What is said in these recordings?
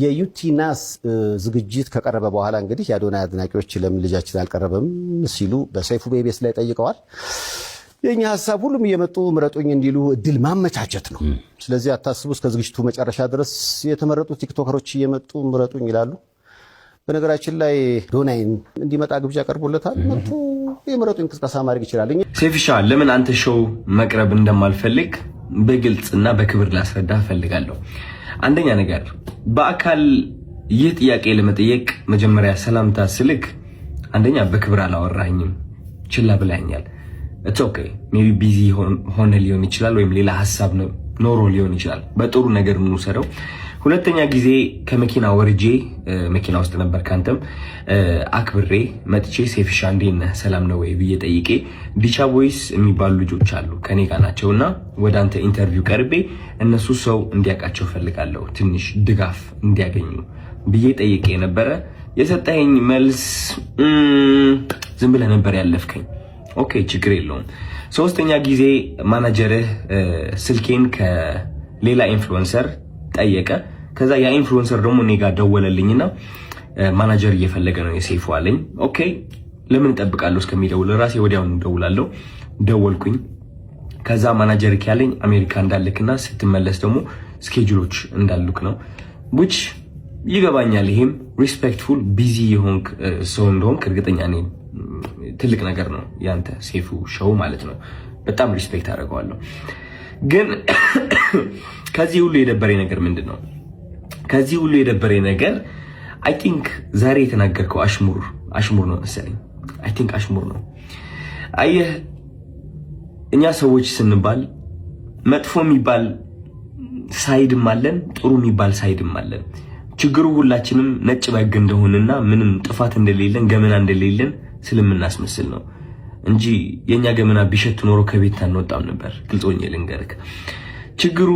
የዩቲናስ ዝግጅት ከቀረበ በኋላ እንግዲህ የአዶናይ አድናቂዎች ለምን ልጃችን አልቀረበም ሲሉ በሰይፉ ቤቤስ ላይ ጠይቀዋል። የኛ ሐሳብ ሁሉም እየመጡ ምረጡኝ እንዲሉ እድል ማመቻቸት ነው። ስለዚህ አታስቡ፣ እስከ ዝግጅቱ መጨረሻ ድረስ የተመረጡ ቲክቶከሮች እየመጡ ምረጡኝ ይላሉ። በነገራችን ላይ አዶናይን እንዲመጣ ግብዣ ቀርቦለታል። መጥቶ የምረጡኝ ቅስቀሳ ማድረግ ይችላል። ሴፍሻ ለምን አንተ ሾው መቅረብ እንደማልፈልግ በግልጽና በክብር ላስረዳ ፈልጋለሁ። አንደኛ ነገር በአካል ይህ ጥያቄ ለመጠየቅ መጀመሪያ ሰላምታ ስልክ አንደኛ በክብር አላወራኝም፣ ችላ ብላኛል። ኢትስ ኦኬ ሜቢ ቢዚ ሆነ ሊሆን ይችላል፣ ወይም ሌላ ሐሳብ ኖሮ ሊሆን ይችላል። በጥሩ ነገር እንውሰደው። ሁለተኛ ጊዜ ከመኪና ወርጄ መኪና ውስጥ ነበር ካንተም አክብሬ መጥቼ ሴፍሻ እንዴት ነህ ሰላም ነው ወይ ብዬ ጠይቄ ዲቻ ቦይስ የሚባሉ ልጆች አሉ ከኔ ጋር ናቸውና ወደ አንተ ኢንተርቪው ቀርቤ እነሱ ሰው እንዲያውቃቸው ፈልጋለሁ ትንሽ ድጋፍ እንዲያገኙ ብዬ ጠይቄ ነበረ። የሰጠኸኝ መልስ ዝም ብለህ ነበር ያለፍከኝ። ኦኬ ችግር የለውም። ሶስተኛ ጊዜ ማናጀርህ ስልኬን ከሌላ ኢንፍሉዌንሰር ጠየቀ። ከዛ ያ ኢንፍሉዌንሰር ደግሞ እኔ ጋር ደወለልኝና ማናጀር እየፈለገ ነው የሴፉ አለኝ። ኦኬ ለምን እጠብቃለሁ እስከሚደውል ራሴ ወዲያውኑ ደውላለሁ። ደወልኩኝ። ከዛ ማናጀር ያለኝ አሜሪካ እንዳልክና ስትመለስ ደግሞ ስኬጁሎች እንዳሉክ ነው። which ይገባኛል። ይሄም ሪስፔክትፉል ቢዚ የሆንክ ሰው እንደሆንክ እርግጠኛ ነኝ። ትልቅ ነገር ነው ያንተ ሴፉ ሾው ማለት ነው። በጣም ሪስፔክት አደርገዋለሁ። ግን ከዚህ ሁሉ የደበረኝ ነገር ምንድነው? ከዚህ ሁሉ የደበረኝ ነገር አይ ቲንክ ዛሬ የተናገርከው አሽሙር ነው መሰለኝ። አይ ቲንክ አሽሙር ነው። አየህ እኛ ሰዎች ስንባል መጥፎ የሚባል ሳይድም አለን፣ ጥሩ የሚባል ሳይድም አለን። ችግሩ ሁላችንም ነጭ በግ እንደሆነና ምንም ጥፋት እንደሌለን ገመና እንደሌለን ስለምናስመስል ነው እንጂ የኛ ገመና ቢሸት ኖሮ ከቤት አንወጣም ነበር። ግልጾኝ ልንገርክ፣ ችግሩ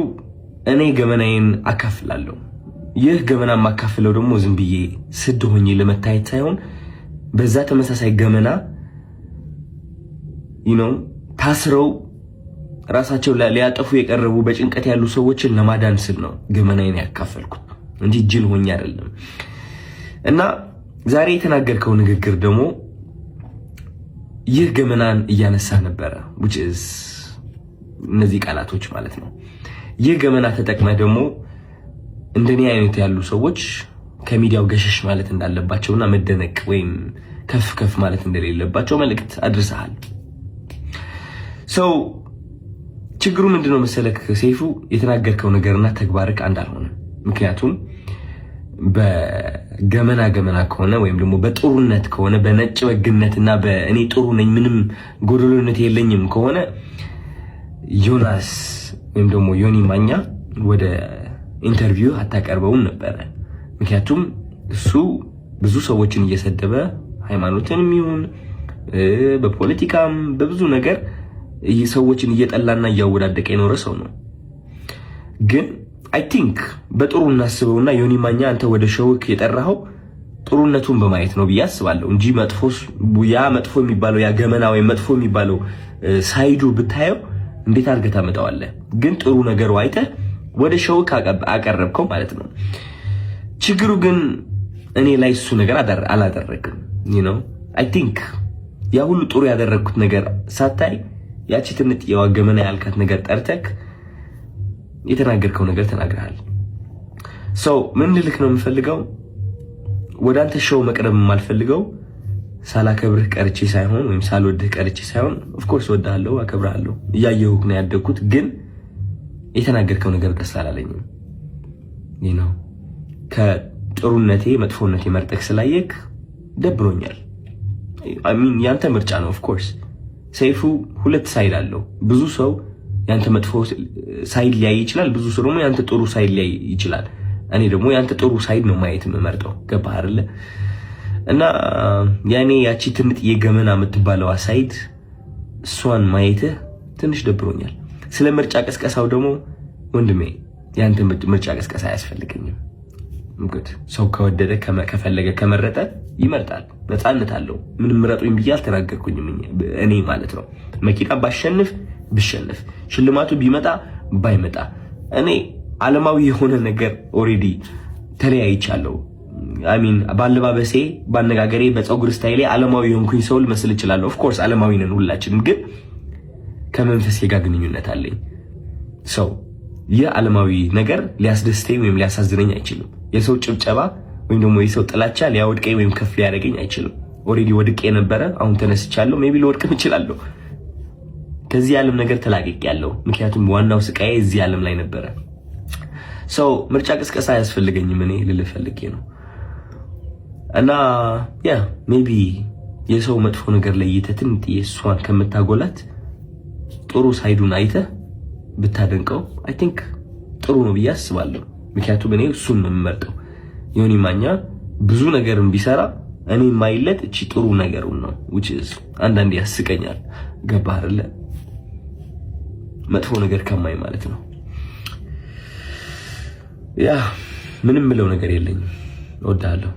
እኔ ገመናዬን አካፍላለሁ። ይህ ገመና ማካፍለው ደግሞ ዝም ብዬ ስድ ሆኜ ለመታየት ሳይሆን በዛ ተመሳሳይ ገመና ታስረው ራሳቸው ሊያጠፉ የቀረቡ በጭንቀት ያሉ ሰዎችን ለማዳን ስል ነው ገመናዬን ያካፈልኩት እንጂ ጅል ሆኜ አይደለም። እና ዛሬ የተናገርከው ንግግር ደግሞ ይህ ገመናን እያነሳ ነበረ which is እነዚህ ቃላቶች ማለት ነው። ይህ ገመና ተጠቅመህ ደግሞ እንደኔ አይነት ያሉ ሰዎች ከሚዲያው ገሸሽ ማለት እንዳለባቸውና መደነቅ ወይም ከፍ ማለት እንደሌለባቸው መልእክት አድርሰሃል። ችግሩ ምንድነው መሰለክ ሴፉ፣ የተናገርከው ነገርና ተግባርክ አንድ አልሆነም። ምክንያቱም በገመና ከሆነ ወይም ደግሞ በጥሩነት ከሆነ በነጭ በግነትና በእኔ ጥሩ ነኝ ምንም ጎደሎነት የለኝም ከሆነ ዮናስ ወይም ደግሞ ዮኒ ማኛ ወደ ኢንተርቪው አታቀርበውም ነበር። ምክንያቱም እሱ ብዙ ሰዎችን እየሰደበ ሃይማኖትንም ይሁን በፖለቲካም በብዙ ነገር ሰዎችን እየጠላና እያወዳደቀ የኖረ ሰው ነው። ግን አይ ቲንክ በጥሩ እናስበውና ዮኒ ማኛ አንተ ወደ ሾውክ የጠራኸው ጥሩነቱን በማየት ነው ብዬ አስባለሁ እንጂ መጥፎ የሚባለው ያ ገመና ወይ መጥፎ የሚባለው ሳይዱ ብታየው እንዴት አድርገህ ታመጣዋለህ? ግን ጥሩ ነገሩ አይተህ ወደ ሾውክ አቀረብከው ማለት ነው። ችግሩ ግን እኔ ላይ እሱ ነገር አላደረግም። አይ ቲንክ ያ ሁሉ ጥሩ ያደረግኩት ነገር ሳታይ ያቺ ትንጥ የዋገመና ያልካት ነገር ጠርተክ የተናገርከው ነገር ተናግረሃል። ምን ልልክ ነው የምፈልገው፣ ወደ አንተ ሾው መቅረብ የማልፈልገው ሳላከብርህ ቀርቼ ሳይሆን ወይም ሳልወድህ ቀርቼ ሳይሆን ኦፍ ኮርስ ወድሃለሁ፣ አከብርሃለሁ፣ እያየሁህ ነው ያደግኩት። ግን የተናገርከው ነገር ደስ አላለኝም። ከጥሩነቴ መጥፎነቴ መርጠክ ስላየክ ደብሮኛል። ያንተ ምርጫ ነው። ኦፍ ኮርስ ሰይፉ ሁለት ሳይድ አለው። ብዙ ሰው ያንተ መጥፎ ሳይድ ሊያይ ይችላል፣ ብዙ ሰው ደግሞ ያንተ ጥሩ ሳይድ ሊያይ ይችላል። እኔ ደግሞ ያንተ ጥሩ ሳይድ ነው ማየት የምመርጠው። ገባህ አይደለ? እና ያኔ ያቺ ትንጥ የገመና የምትባለው ሳይድ እሷን ማየትህ ትንሽ ደብሮኛል። ስለ ምርጫ ቀስቀሳው ደግሞ ወንድሜ ያንተ ምርጫ ቀስቀሳ አያስፈልገኝም። ሰው ከወደደ ከፈለገ ከመረጠ ይመርጣል፣ ነፃነት አለው። ምንም ምረጡኝ ብዬ አልተናገርኩኝም እኔ ማለት ነው። መኪና ብሸነፍ ሽልማቱ ቢመጣ ባይመጣ እኔ ዓለማዊ የሆነ ነገር ኦሬዲ ተለያይቻለሁ። አሚን ባለባበሴ፣ ባነጋገሬ፣ በፀጉር ስታይሌ ዓለማዊ የሆንኩኝ ሰው ልመስል እችላለሁ። ኦፍ ኮርስ ዓለማዊ ነን ሁላችንም፣ ግን ከመንፈሴ ጋር ግንኙነት አለኝ። ሰው ይህ ዓለማዊ ነገር ሊያስደስተኝ ወይም ሊያሳዝነኝ አይችልም። የሰው ጭብጨባ ወይም ደግሞ የሰው ጥላቻ ሊያወድቀኝ ወይም ከፍ ሊያደርገኝ አይችልም። ኦሬዲ ወድቄ ነበረ፣ አሁን ተነስቻለሁ። ሜቢ ልወድቅም እችላለሁ። ከዚህ ዓለም ነገር ተላቅቄያለሁ። ምክንያቱም ዋናው ስቃዬ እዚህ ዓለም ላይ ነበረ። ሰው ምርጫ ቅስቀሳ አያስፈልገኝም። እኔ ልልህ ፈልጌ ነው። እና ያ ሜቢ የሰው መጥፎ ነገር ለይተህ ትንጥዬ እሷን ከምታጎላት ጥሩ ሳይዱን አይተህ ብታደንቀው አይ ቲንክ ጥሩ ነው ብዬ አስባለሁ። ምክንያቱም እኔ እሱን ነው የምመርጠው። ዮኒ ማኛ ብዙ ነገርን ቢሰራ እኔ የማይለት እቺ ጥሩ ነገሩን ነው which is አንዳንዴ ያስቀኛል። ገባህ አይደለ? መጥፎ ነገር ከማይ ማለት ነው። ያ ምንም ምለው ነገር የለኝም። እወዳለሁ።